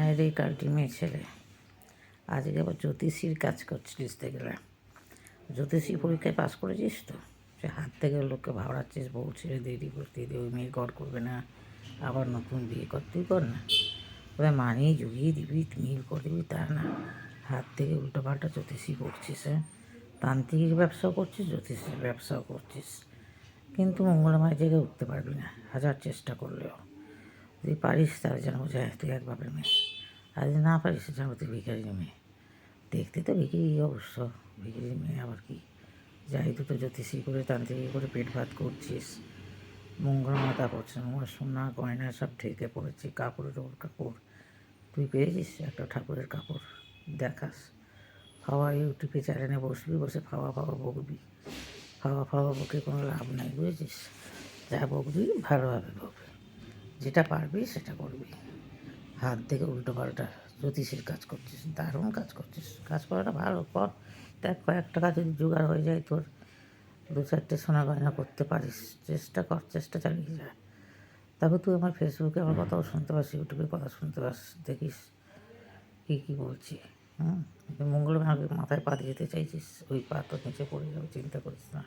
মায়ের এই কালটি মেয়ে ছেলে আজকে আবার জ্যোতিষীর কাজ করছিলিস দেখলে। জ্যোতিষী পরীক্ষায় পাস করেছিস তো, সে হাত থেকে লোককে ভাবড়াচ্ছিস, বউ ছেড়ে দিয়ে ডিভোর্স দিয়ে দিয়ে ওই মেয়ে ঘর করবে না, আবার নতুন বিয়ে কর, তুই কর না। ওরা মানিয়ে জুগিয়ে দিবি, মিল করে দিবি, তা না, হাত থেকে উল্টো পাল্টা জ্যোতিষী করছিস। হ্যাঁ, তান্ত্রিক ব্যবসাও করছিস, জ্যোতিষীর ব্যবসাও করছিস, কিন্তু মঙ্গলময় জায়গায় উঠতে পারবি না হাজার চেষ্টা করলেও। যদি পারিস তাহলে যেন বোঝায় তুই এক বাপের মেয়ে, আর যদি না পারিস যেন তুই ভিখারির মেয়ে। দেখতে তো ভিখারি অবশ্য, ভিখারির মেয়ে আবার কি, যাই দুটো জ্যোতিষী করে তান্ত্রিক করে পেট ভাত করছিস, মঙ্গল মাথা করছে, আমার সোনা গয়না সব ঢেকে পড়েছে, কাপড়ের ওপর কাপড়। তুই পেয়েছিস একটা ঠাকুরের কাপড় দেখাস? ফাওয়া ইউটিউবে চ্যানেলে বসবি, বসে ফাওয়া ফাওয়া বকবি, ফাওয়া ফাওয়া বকে কোনো লাভ নাই, বুঝেছিস? যা বকবি ভালোভাবে বকবি, যেটা পারবি সেটা করবি। হাত থেকে উল্টো পাল্টা জ্যোতিষের কাজ করছিস, দারুণ কাজ করছিস, কাজ করাটা ভালো কর। দেখ কয়েক টাকা যদি জোগাড় হয়ে যায় তোর, দু চারটে সোনা গয়না করতে পারিস, চেষ্টা কর, চেষ্টা চালিয়ে যা। তারপর তুই আমার ফেসবুকে আমার কথাও শুনতে পাস, ইউটিউবে কথা শুনতে পাস, দেখিস কী বলছি। মঙ্গল মাথায় পা দিয়ে যেতে চাইছিস, ওই পা তো নিচে পড়ে যাবে, চিন্তা করিস না।